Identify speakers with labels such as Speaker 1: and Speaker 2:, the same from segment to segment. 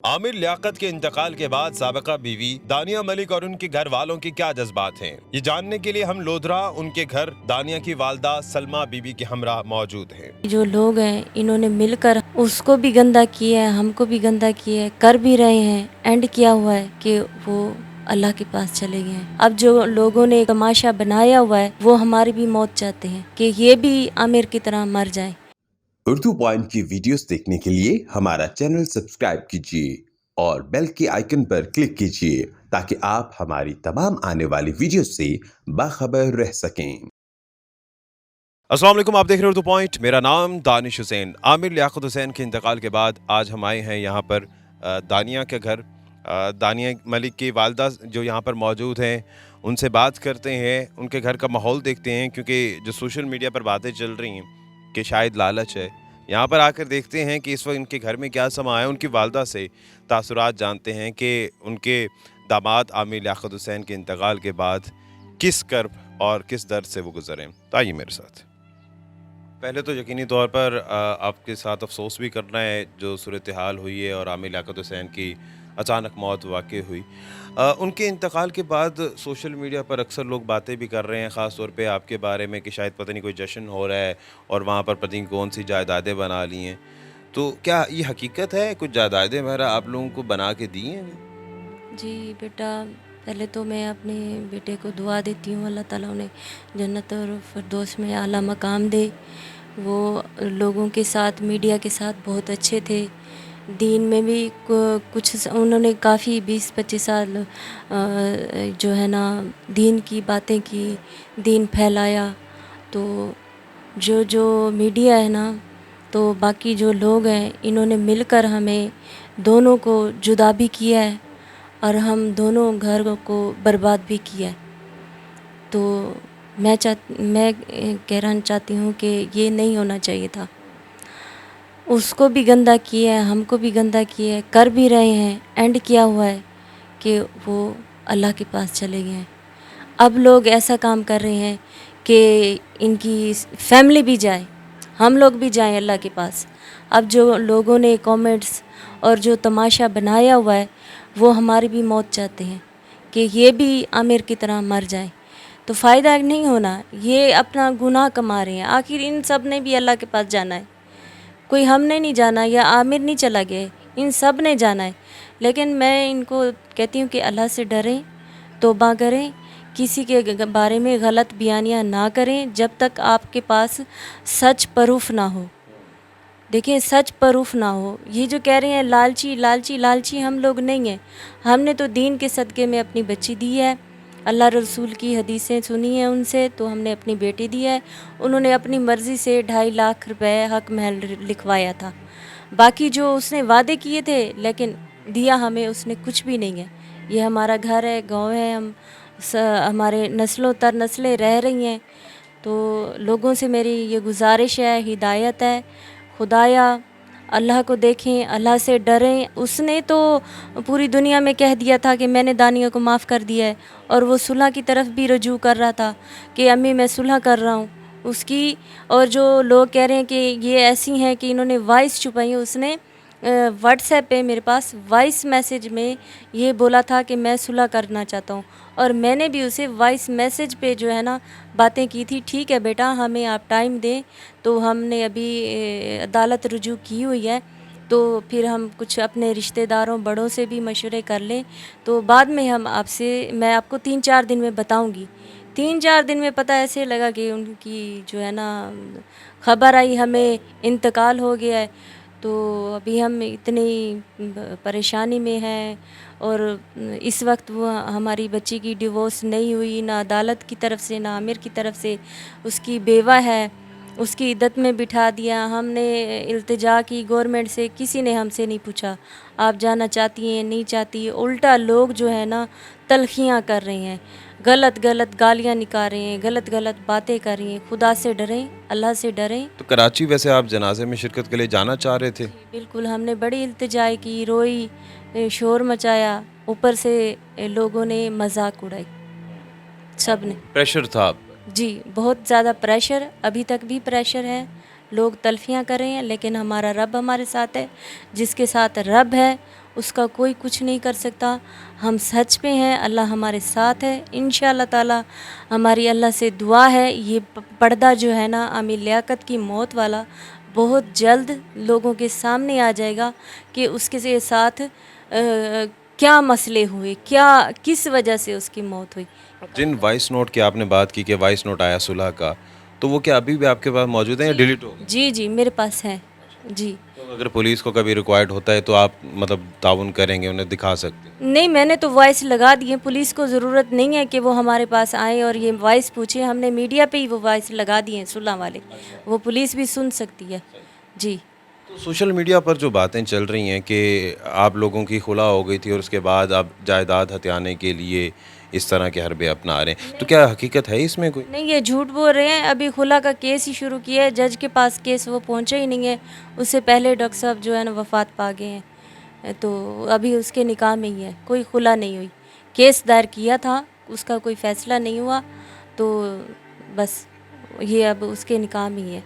Speaker 1: عامر لیاقت کے انتقال کے بعد سابقہ بیوی دانیہ ملک اور ان کے گھر والوں کے کیا جذبات ہیں، یہ جاننے کے لیے ہم لودھرا ان کے گھر دانیہ کی والدہ سلمہ بی بی کے ہمراہ موجود ہیں۔
Speaker 2: جو لوگ ہیں انہوں نے مل کر اس کو بھی گندا کیا ہے، ہم کو بھی گندا کیا ہے، کر بھی رہے ہیں، اینڈ کیا ہوا ہے کہ وہ اللہ کے پاس چلے گئے ہیں۔ اب جو لوگوں نے تماشا بنایا ہوا ہے وہ ہماری بھی موت چاہتے ہیں کہ یہ بھی عامر کی طرح مر جائیں۔
Speaker 3: اردو پوائنٹ کی ویڈیوز دیکھنے کے لیے ہمارا چینل سبسکرائب کیجیے اور بیل کے آئیکن پر کلک کیجیے تاکہ آپ ہماری تمام آنے والی ویڈیوز سے باخبر رہ سکیں۔
Speaker 1: السلام علیکم، آپ دیکھ رہے ہیں اردو پوائنٹ، میرا نام دانش حسین۔ عامر لیاقت حسین کے انتقال کے بعد آج ہم آئے ہیں یہاں پر دانیہ کے گھر۔ دانیہ ملک کی والدہ جو یہاں پر موجود ہیں ان سے بات کرتے ہیں، ان کے گھر کا ماحول دیکھتے ہیں، کیونکہ جو سوشل میڈیا پر باتیں چل رہی ہیں کہ شاید لالچ ہے، یہاں پر آ کر دیکھتے ہیں کہ اس وقت ان کے گھر میں کیا سما ہے۔ ان کی والدہ سے تاثرات جانتے ہیں کہ ان کے داماد عامر لیاقت حسین کے انتقال کے بعد کس کرب اور کس درد سے وہ گزرے۔ تو آئیے میرے ساتھ۔ پہلے تو یقینی طور پر آپ کے ساتھ افسوس بھی کرنا ہے جو صورتحال ہوئی ہے اور عامر لیاقت حسین کی اچانک موت واقع ہوئی۔ ان کے انتقال کے بعد سوشل میڈیا پر اکثر لوگ باتیں بھی کر رہے ہیں، خاص طور پہ آپ کے بارے میں کہ شاید پتہ نہیں کوئی جشن ہو رہا ہے اور وہاں پر پتہ نہیں کون سی جائیدادیں بنا لی ہیں۔ تو کیا یہ حقیقت ہے، کچھ جائیدادیں وغیرہ آپ لوگوں کو بنا کے دی ہیں؟
Speaker 2: جی بیٹا، پہلے تو میں اپنے بیٹے کو دعا دیتی ہوں اللہ تعالیٰ انہیں جنت اور فردوس میں اعلیٰ مقام دے۔ وہ لوگوں کے ساتھ، میڈیا کے ساتھ بہت اچھے تھے، دین میں بھی کچھ انہوں نے کافی 20-25 سال جو ہے نا دین کی باتیں کی، دین پھیلایا۔ تو جو میڈیا ہے نا، تو باقی جو لوگ ہیں انہوں نے مل کر ہمیں دونوں کو جدا بھی کیا ہے اور ہم دونوں گھر کو برباد بھی کیا ہے۔ تو میں کہنا چاہتی ہوں کہ یہ نہیں ہونا چاہیے تھا۔ اس کو بھی گندا کیا ہے، ہم کو بھی گندا کیا ہے، کر بھی رہے ہیں، اینڈ کیا ہوا ہے کہ وہ اللہ کے پاس چلے گئے ہیں۔ اب لوگ ایسا کام کر رہے ہیں کہ ان کی فیملی بھی جائے، ہم لوگ بھی جائیں اللہ کے پاس۔ اب جو لوگوں نے کامنٹس اور جو تماشا بنایا ہوا ہے وہ ہماری بھی موت چاہتے ہیں کہ یہ بھی عامر کی طرح مر جائیں۔ تو فائدہ نہیں ہونا، یہ اپنا گناہ کما رہے ہیں۔ آخر ان سب نے بھی اللہ کے پاس جانا ہے، کوئی ہم نے نہیں جانا یا عامر نہیں چلا گیا، ان سب نے جانا ہے۔ لیکن میں ان کو کہتی ہوں کہ اللہ سے ڈریں، توبہ کریں، کسی کے بارے میں غلط بیانیاں نہ کریں جب تک آپ کے پاس سچ پروف نہ ہو۔ دیکھیں، سچ پروف نہ ہو۔ یہ جو کہہ رہے ہیں لالچی لالچی لالچی، ہم لوگ نہیں ہیں۔ ہم نے تو دین کے صدقے میں اپنی بچی دی ہے، اللہ رسول کی حدیثیں سنی ہیں ان سے، تو ہم نے اپنی بیٹی دی ہے۔ انہوں نے اپنی مرضی سے 2.5 لاکھ روپے حق محل لکھوایا تھا۔ باقی جو اس نے وعدے کیے تھے لیکن دیا ہمیں اس نے کچھ بھی نہیں ہے۔ یہ ہمارا گھر ہے، گاؤں ہے، ہمارے نسلوں تر نسلیں رہ رہی ہیں۔ تو لوگوں سے میری یہ گزارش ہے، ہدایت ہے، خدایا اللہ کو دیکھیں، اللہ سے ڈریں۔ اس نے تو پوری دنیا میں کہہ دیا تھا کہ میں نے دانیہ کو معاف کر دیا ہے، اور وہ صلح کی طرف بھی رجوع کر رہا تھا کہ امی میں صلح کر رہا ہوں اس کی۔ اور جو لوگ کہہ رہے ہیں کہ یہ ایسی ہیں کہ انہوں نے وائس چھپائی ہیں، اس نے واٹس ایپ پہ میرے پاس وائس میسیج میں یہ بولا تھا کہ میں صلح کرنا چاہتا ہوں، اور میں نے بھی اسے وائس میسیج پہ جو ہے نا باتیں کی تھی، ٹھیک ہے بیٹا ہمیں آپ ٹائم دیں۔ تو ہم نے ابھی عدالت رجوع کی ہوئی ہے، تو پھر ہم کچھ اپنے رشتہ داروں بڑوں سے بھی مشورے کر لیں، تو بعد میں میں آپ کو 3-4 دن میں بتاؤں گی۔ 3-4 دن میں پتہ ایسے لگا کہ ان کی جو ہے نا خبر آئی ہمیں انتقال ہو گیا ہے۔ تو ابھی ہم اتنی پریشانی میں ہیں، اور اس وقت وہ ہماری بچی کی ڈیورس نہیں ہوئی، نہ عدالت کی طرف سے نہ عامر کی طرف سے۔ اس کی بیوہ ہے، اس کی عدت میں بٹھا دیا۔ ہم نے التجا کی گورنمنٹ سے، کسی نے ہم سے نہیں پوچھا آپ جانا چاہتی ہیں نہیں چاہتی۔ الٹا لوگ جو ہے نا تلخیاں کر رہے ہیں، غلط گالیاں نکال رہے ہیں، غلط باتیں کر رہی ہیں۔ خدا سے ڈریں، اللہ سے ڈریں۔
Speaker 1: تو کراچی ویسے آپ جنازے میں شرکت کے لیے جانا چاہ رہے تھے؟
Speaker 2: بالکل، ہم نے بڑی التجا کی، روئی، شور مچایا، اوپر سے لوگوں نے مذاق اڑائی، سب نے۔
Speaker 1: پریشر تھا؟
Speaker 2: جی بہت زیادہ پریشر، ابھی تک بھی پریشر ہے، لوگ تلفیاں کر رہے ہیں، لیکن ہمارا رب ہمارے ساتھ ہے۔ جس کے ساتھ رب ہے اس کا کوئی کچھ نہیں کر سکتا. ہم سچ پہ ہیں, اللہ ہمارے ساتھ ہے. انشاءاللہ تعالی ہماری اللہ سے دعا ہے یہ پردہ جو ہے نا عامر لیاقت کی موت والا بہت جلد لوگوں کے سامنے آ جائے گا کہ اس کے ساتھ کیا مسئلے ہوئے, کیا کس وجہ سے اس کی موت ہوئی.
Speaker 1: جن وائس نوٹ کی آپ نے بات کی کہ وائس نوٹ آیا صلح کا, تو وہ کیا ابھی بھی آپ کے پاس موجود ہیں یا ڈیلیٹ ہو گئے؟
Speaker 2: جی جی میرے پاس ہے جی.
Speaker 1: تو اگر پولیس کو کبھی ریکوائرڈ ہوتا ہے تو آپ مطلب تعاون کریں گے, انہیں دکھا سکتے ہیں؟
Speaker 2: نہیں, میں نے تو وائس لگا دی ہے. پولیس کو ضرورت نہیں ہے کہ وہ ہمارے پاس آئیں اور یہ وائس پوچھیں. ہم نے میڈیا پہ ہی وہ وائس لگا دی ہیں صلح والے, وہ پولیس بھی سن سکتی ہے جی.
Speaker 1: تو سوشل میڈیا پر جو باتیں چل رہی ہیں کہ آپ لوگوں کی خلا ہو گئی تھی اور اس کے بعد آپ جائیداد ہتھیانے کے لیے اس طرح کے حربے اپنا رہے ہیں, تو کیا حقیقت ہے اس میں کوئی؟
Speaker 2: نہیں, یہ جھوٹ بول رہے ہیں. ابھی خلا کا کیس ہی شروع کیا ہے, جج کے پاس کیس وہ پہنچا ہی نہیں ہے. اس سے پہلے ڈاکٹر صاحب جو ہے نا وفات پا گئے ہیں, تو ابھی اس کے نکاح میں ہی ہے, کوئی خلا نہیں ہوئی. کیس دائر کیا تھا, اس کا کوئی فیصلہ نہیں ہوا, تو بس یہ اب اس کے نکاح میں ہی ہے.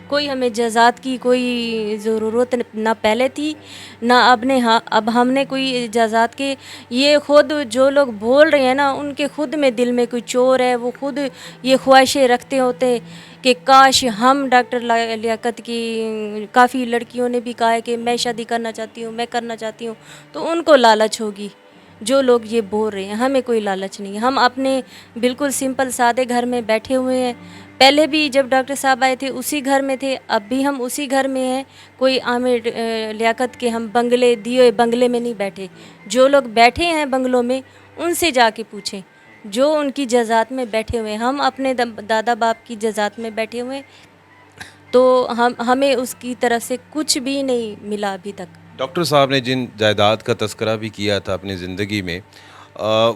Speaker 2: کوئی ہمیں جزات کی کوئی ضرورت نہ پہلے تھی نہ اب ہم نے کوئی جزات کے. یہ خود جو لوگ بول رہے ہیں نا ان کے خود میں دل میں کوئی چور ہے, وہ خود یہ خواہشیں رکھتے ہوتے کہ کاش ہم ڈاکٹر لیاقت کی. کافی لڑکیوں نے بھی کہا ہے کہ میں شادی کرنا چاہتی ہوں, میں کرنا چاہتی ہوں, تو ان کو لالچ ہوگی. جو لوگ یہ بول رہے ہیں ہمیں کوئی لالچ نہیں ہے. ہم اپنے بالکل سمپل سادے گھر میں بیٹھے ہوئے ہیں. پہلے بھی جب ڈاکٹر صاحب آئے تھے اسی گھر میں تھے, اب بھی ہم اسی گھر میں ہیں. کوئی عامر لیاقت کے ہم بنگلے دیے بنگلے میں نہیں بیٹھے. جو لوگ بیٹھے ہیں بنگلوں میں ان سے جا کے پوچھیں جو ان کی جزات میں بیٹھے ہوئے ہیں. ہم اپنے دادا باپ کی جزات میں بیٹھے ہوئے ہیں, تو ہمیں اس کی طرف سے کچھ بھی نہیں ملا ابھی تک.
Speaker 1: ڈاکٹر صاحب نے جن جائیداد کا تذکرہ بھی کیا تھا اپنی زندگی میں,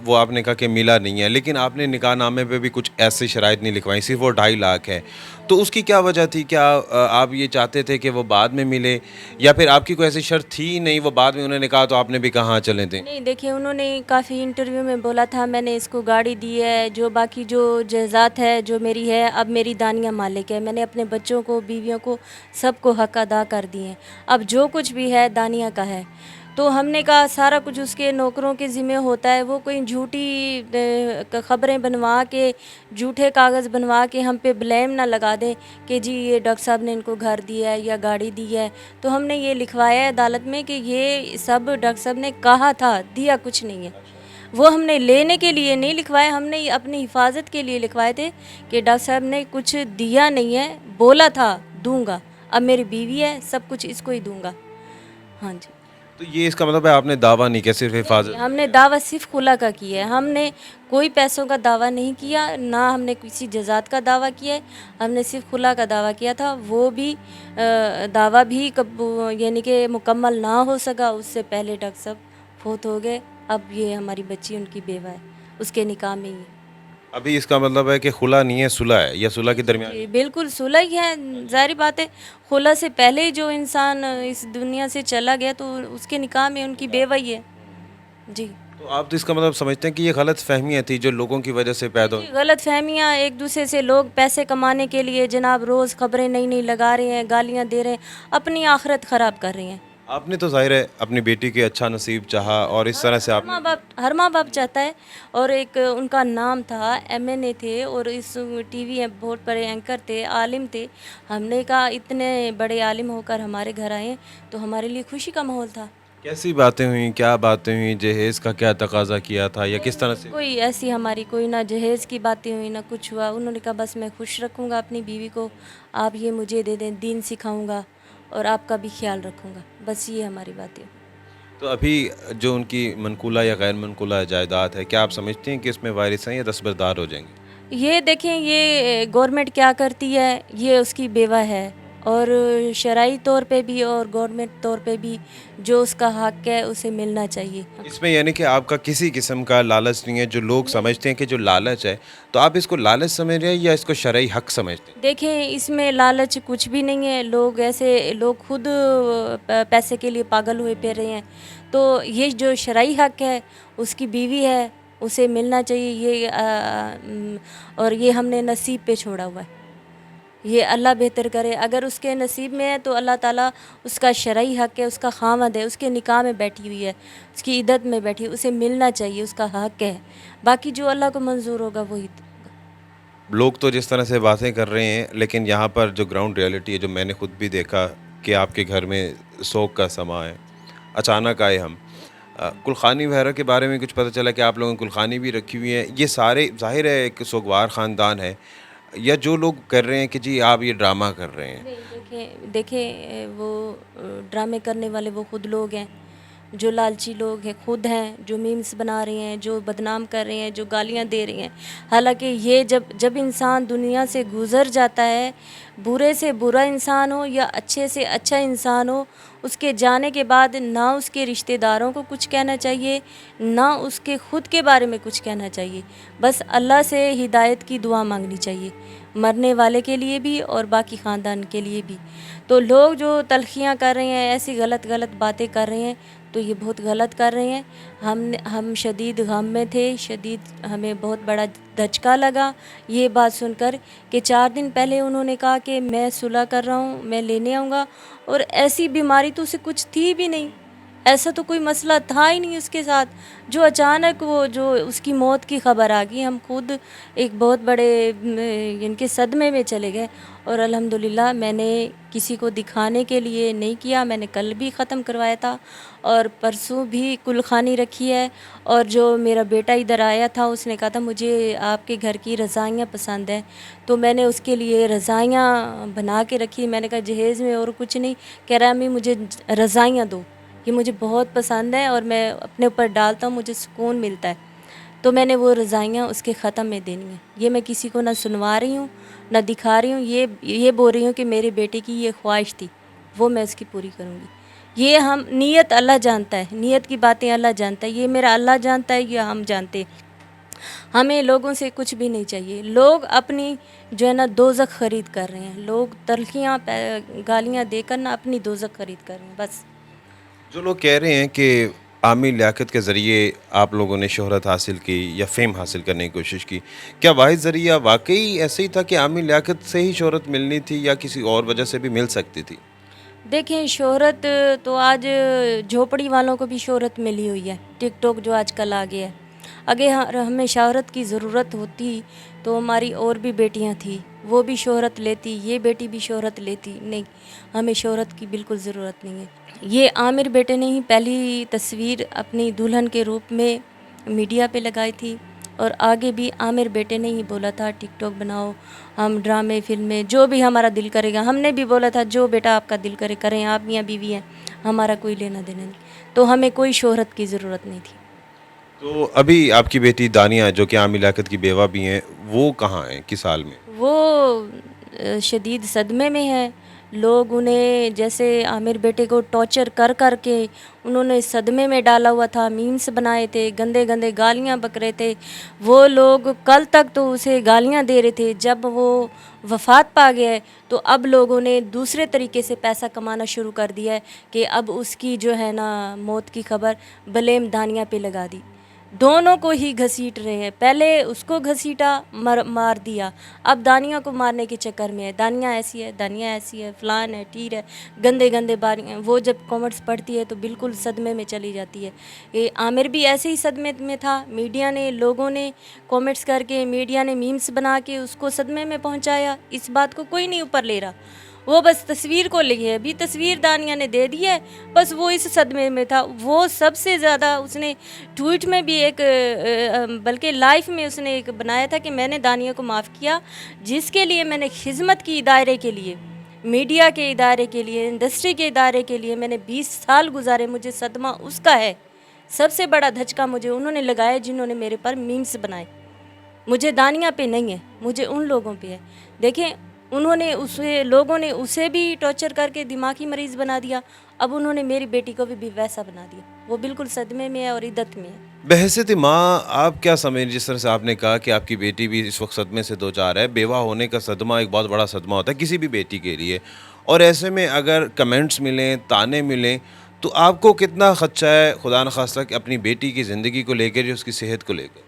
Speaker 1: وہ آپ نے کہا کہ ملا نہیں ہے, لیکن آپ نے نکاح نامے پہ بھی کچھ ایسی شرائط نہیں لکھوائیں, صرف وہ 2.5 لاکھ ہے. تو اس کی کیا وجہ تھی؟ کیا آپ یہ چاہتے تھے کہ وہ بعد میں ملے, یا پھر آپ کی کوئی ایسی شرط تھی نہیں, وہ بعد میں انہوں نے کہا تو آپ نے بھی کہا ہاں چلیں تھے؟
Speaker 2: نہیں دیکھیں, انہوں نے کافی انٹرویو میں بولا تھا میں نے اس کو گاڑی دی ہے, جو باقی جو جائیداد ہے جو میری ہے اب میری دانیہ مالک ہے. میں نے اپنے بچوں کو بیویوں کو سب کو حق ادا کر دیے ہیں, اب جو کچھ بھی ہے دانیہ کا ہے. تو ہم نے کہا سارا کچھ اس کے نوکروں کے ذمہ ہوتا ہے. وہ کوئی جھوٹی خبریں بنوا کے جھوٹے کاغذ بنوا کے ہم پہ بلیم نہ لگا دیں کہ جی یہ ڈاکٹر صاحب نے ان کو گھر دیا ہے یا گاڑی دی ہے. تو ہم نے یہ لکھوایا ہے عدالت میں کہ یہ سب ڈاکٹر صاحب نے کہا تھا, دیا کچھ نہیں ہے. وہ ہم نے لینے کے لیے نہیں لکھوائے, ہم نے اپنی حفاظت کے لیے لکھوائے تھے کہ ڈاکٹر صاحب نے کچھ دیا نہیں ہے, بولا تھا دوں گا, اب میری بیوی ہے سب کچھ اس کو ہی دوں گا. ہاں جی.
Speaker 1: تو یہ اس کا مطلب ہے آپ نے دعویٰ نہیں کیا, صرف حفاظت؟
Speaker 2: ہم نے دعویٰ صرف خلا کا کیا ہے. ہم نے کوئی پیسوں کا دعویٰ نہیں کیا, نہ ہم نے کسی جزات کا دعویٰ کیا ہے. ہم نے صرف خلا کا دعویٰ کیا تھا. وہ بھی دعویٰ بھی یعنی کہ مکمل نہ ہو سکا, اس سے پہلے ڈاکٹر صاحب فوت ہو گئے. اب یہ ہماری بچی ان کی بیوہ ہے, اس کے نکاح میں ہی.
Speaker 1: ابھی اس کا مطلب ہے کہ خلا نہیں ہے, صلح ہے, یا صلح کے درمیان؟
Speaker 2: جی بالکل صلح ہی ہے. ظاہری بات ہے خلا سے پہلے ہی جو انسان اس دنیا سے چلا گیا تو اس کے نکاح میں ان کی بیوہ ہی ہے جی.
Speaker 1: تو آپ تو اس کا مطلب سمجھتے ہیں کہ یہ غلط فہمیاں تھی جو لوگوں کی وجہ سے پیدا ہوئی؟
Speaker 2: غلط فہمیاں, ایک دوسرے سے لوگ پیسے کمانے کے لیے جناب روز خبریں نئی نئی لگا رہے ہیں, گالیاں دے رہے ہیں, اپنی آخرت خراب کر رہے ہیں.
Speaker 1: آپ نے تو ظاہر ہے اپنی بیٹی کے اچھا نصیب چاہا, اور اس طرح سے آپ نے
Speaker 2: ہر ماں باپ چاہتا ہے. اور ایک ان کا نام تھا, MNA تھے, اور اس ٹی وی بہت بڑے اینکر تھے, عالم تھے. ہم نے کہا اتنے بڑے عالم ہو کر ہمارے گھر آئے تو ہمارے لیے خوشی کا ماحول تھا.
Speaker 1: کیسی باتیں ہوئیں, کیا باتیں ہوئیں, جہیز کا کیا تقاضا کیا تھا, یا کس طرح سے؟
Speaker 2: کوئی ایسی ہماری کوئی نہ جہیز کی باتیں ہوئی نہ کچھ ہوا. انہوں نے کہا بس میں خوش رکھوں گا اپنی بیوی کو, آپ یہ مجھے دے دیں, دین سکھاؤں گا اور آپ کا بھی خیال رکھوں گا, بس یہ ہماری باتیں.
Speaker 1: تو ابھی جو ان کی منقولہ یا غیر منقولہ جائیداد ہے, کیا آپ سمجھتے ہیں کہ اس میں وارث ہیں یا دستبردار ہو جائیں گے؟
Speaker 2: یہ دیکھیں یہ گورنمنٹ کیا کرتی ہے, یہ اس کی بیوہ ہے, اور شرعی طور پہ بھی اور گورنمنٹ طور پہ بھی جو اس کا حق ہے اسے ملنا چاہیے.
Speaker 1: اس میں یعنی کہ آپ کا کسی قسم کا لالچ نہیں ہے؟ جو لوگ سمجھتے ہیں کہ جو لالچ ہے, تو آپ اس کو لالچ سمجھ رہے ہیں یا اس کو شرعی حق سمجھتے ہیں؟
Speaker 2: دیکھیں اس میں لالچ کچھ بھی نہیں ہے. لوگ ایسے لوگ خود پیسے کے لیے پاگل ہوئے پھر رہے ہیں. تو یہ جو شرعی حق ہے اس کی بیوی ہے, اسے ملنا چاہیے. یہ اور یہ ہم نے نصیب پہ چھوڑا ہوا ہے. یہ اللہ بہتر کرے. اگر اس کے نصیب میں ہے تو اللہ تعالیٰ اس کا شرعی حق ہے, اس کا خاوند ہے, اس کے نکاح میں بیٹھی ہوئی ہے, اس کی عدت میں بیٹھی ہے, اسے ملنا چاہیے, اس کا حق ہے. باقی جو اللہ کو منظور ہوگا وہی.
Speaker 1: لوگ تو جس طرح سے باتیں کر رہے ہیں, لیکن یہاں پر جو گراؤنڈ ریئلٹی ہے, جو میں نے خود بھی دیکھا کہ آپ کے گھر میں سوگ کا سما ہے, اچانک آئے ہم. کلخانی وغیرہ کے بارے میں کچھ پتہ چلا کہ آپ لوگوں نے کلخانی بھی رکھی ہوئی ہے. یہ سارے ظاہر ہے ایک سوگوار خاندان ہے, یا جو لوگ کر رہے ہیں کہ جی آپ یہ ڈرامہ کر رہے ہیں؟
Speaker 2: نہیں, دیکھیں وہ ڈرامے کرنے والے وہ خود لوگ ہیں, جو لالچی لوگ ہیں خود ہیں, جو میمز بنا رہے ہیں, جو بدنام کر رہے ہیں, جو گالیاں دے رہے ہیں. حالانکہ یہ جب انسان دنیا سے گزر جاتا ہے, برے سے برا انسان ہو یا اچھے سے اچھا انسان ہو, اس کے جانے کے بعد نہ اس کے رشتہ داروں کو کچھ کہنا چاہیے, نہ اس کے خود کے بارے میں کچھ کہنا چاہیے. بس اللہ سے ہدایت کی دعا مانگنی چاہیے, مرنے والے کے لیے بھی اور باقی خاندان کے لیے بھی. تو لوگ جو تلخیاں کر رہے ہیں, ایسی غلط باتیں کر رہے ہیں, تو یہ بہت غلط کر رہے ہیں. ہم شدید غم میں تھے, ہمیں بہت بڑا دھچکا لگا یہ بات سن کر کہ 4 دن پہلے انہوں نے کہا کہ میں صلح کر رہا ہوں, میں لینے آؤں گا, اور ایسی بیماری تو اسے کچھ تھی بھی نہیں, ایسا تو کوئی مسئلہ تھا ہی نہیں اس کے ساتھ, جو اچانک وہ جو اس کی موت کی خبر آ گئی. ہم خود ایک بہت بڑے ان کے صدمے میں چلے گئے. اور الحمدللہ میں نے کسی کو دکھانے کے لیے نہیں کیا, میں نے کل بھی ختم کروایا تھا اور پرسوں بھی کلخانی رکھی ہے. اور جو میرا بیٹا ادھر آیا تھا, اس نے کہا تھا مجھے آپ کے گھر کی رضائیاں پسند ہیں, تو میں نے اس کے لیے رضائیاں بنا کے رکھی. میں نے کہا جہیز میں اور کچھ نہیں. کہہ رہا امی مجھے رضائیاں دو, یہ مجھے بہت پسند ہے اور میں اپنے اوپر ڈالتا ہوں, مجھے سکون ملتا ہے. تو میں نے وہ رضائیاں اس کے ختم میں دینی ہیں. یہ میں کسی کو نہ سنوا رہی ہوں نہ دکھا رہی ہوں, یہ بول رہی ہوں کہ میرے بیٹے کی یہ خواہش تھی, وہ میں اس کی پوری کروں گی. یہ ہم نیت اللہ جانتا ہے, نیت کی باتیں اللہ جانتا ہے, یہ میرا اللہ جانتا ہے, یہ ہم جانتے. ہمیں لوگوں سے کچھ بھی نہیں چاہیے. لوگ اپنی جو ہے نا دوزخ خرید کر رہے ہیں, لوگ تلخیاں گالیاں دے کر نا اپنی دوزخ خرید کر رہے ہیں بس.
Speaker 1: جو لوگ کہہ رہے ہیں کہ عامر لیاقت کے ذریعے آپ لوگوں نے شہرت حاصل کی یا فیم حاصل کرنے کی کوشش کی, کیا واحد ذریعہ واقعی ایسے ہی تھا کہ عامر لیاقت سے ہی شہرت ملنی تھی یا کسی اور وجہ سے بھی مل سکتی تھی؟
Speaker 2: دیکھیں شہرت تو آج جھوپڑی والوں کو بھی شہرت ملی ہوئی ہے, ٹک ٹاک جو آج کل آ گیا ہے. اگر ہمیں شہرت کی ضرورت ہوتی تو ہماری اور بھی بیٹیاں تھیں, وہ بھی شہرت لیتی, یہ بیٹی بھی شہرت لیتی. نہیں, ہمیں شہرت کی بالکل ضرورت نہیں ہے. یہ عامر بیٹے نے ہی پہلی تصویر اپنی دلہن کے روپ میں میڈیا پہ لگائی تھی, اور آگے بھی عامر بیٹے نے ہی بولا تھا ٹک ٹاک بناؤ, ہم ڈرامے فلمیں جو بھی ہمارا دل کرے گا. ہم نے بھی بولا تھا جو بیٹا آپ کا دل کرے کریں, آپ میاں بیوی ہیں, ہمارا کوئی لینا دینا نہیں. تو ہمیں کوئی شہرت کی ضرورت نہیں تھی.
Speaker 1: تو ابھی آپ کی بیٹی دانیہ جو کہ عامر لیاقت کی بیوہ بھی ہیں, وہ کہاں ہیں, کس حال میں؟
Speaker 2: وہ شدید صدمے میں ہے. لوگ انہیں جیسے عامر بیٹے کو ٹارچر کر کر کے انہوں نے صدمے میں ڈالا ہوا تھا, میمز بنائے تھے, گندے گالیاں بک رہے تھے. وہ لوگ کل تک تو اسے گالیاں دے رہے تھے, جب وہ وفات پا گیا ہے تو اب لوگوں نے دوسرے طریقے سے پیسہ کمانا شروع کر دیا ہے کہ اب اس کی جو ہے نا موت کی خبر بلیم دانیہ پہ لگا دی. دونوں کو ہی گھسیٹ رہے ہیں, پہلے اس کو گھسیٹا مار دیا, اب دانیہ کو مارنے کے چکر میں ہے. دانیہ ایسی ہے, دانیہ ایسی ہے, فلان ہے, ٹیر ہے, گندے باریں. وہ جب کامنٹس پڑھتی ہے تو بالکل صدمے میں چلی جاتی ہے. یہ عامر بھی ایسے ہی صدمے میں تھا. میڈیا نے, لوگوں نے کامنٹس کر کے, میڈیا نے میمز بنا کے اس کو صدمے میں پہنچایا. اس بات کو کوئی نہیں اوپر لے رہا, وہ بس تصویر کو لی ہے. ابھی تصویر دانیہ نے دے دی ہے, بس وہ اس صدمے میں تھا. وہ سب سے زیادہ اس نے ٹویٹ میں بھی ایک بلکہ لائف میں اس نے ایک بنایا تھا کہ میں نے دانیہ کو معاف کیا, جس کے لیے میں نے خدمت کی ادارے کے لیے, میڈیا کے ادارے کے لیے, انڈسٹری کے ادارے کے لیے میں نے 20 سال گزارے. مجھے صدمہ اس کا ہے, سب سے بڑا دھچکا مجھے انہوں نے لگایا جنہوں نے میرے پر میمز بنائے. مجھے دانیہ پہ نہیں ہے, مجھے ان لوگوں پہ ہے. دیکھیں انہوں نے لوگوں نے اسے بھی ٹارچر کر کے دماغی مریض بنا دیا, اب انہوں نے میری بیٹی کو بھی ویسا بنا دیا. وہ بالکل صدمے میں ہے اور عدت میں ہے.
Speaker 1: بحیثیت ماں آپ کیا سمجھ, جس طرح سے آپ نے کہا کہ آپ کی بیٹی بھی اس وقت صدمے سے دو چار ہے, بیوہ ہونے کا صدمہ ایک بہت بڑا صدمہ ہوتا ہے کسی بھی بیٹی کے لیے, اور ایسے میں اگر کمنٹس ملیں, تانے ملیں, تو آپ کو کتنا خدشہ ہے خدا نخواستہ کہ اپنی بیٹی کی زندگی کو لے کر یا اس کی صحت کو لے کر؟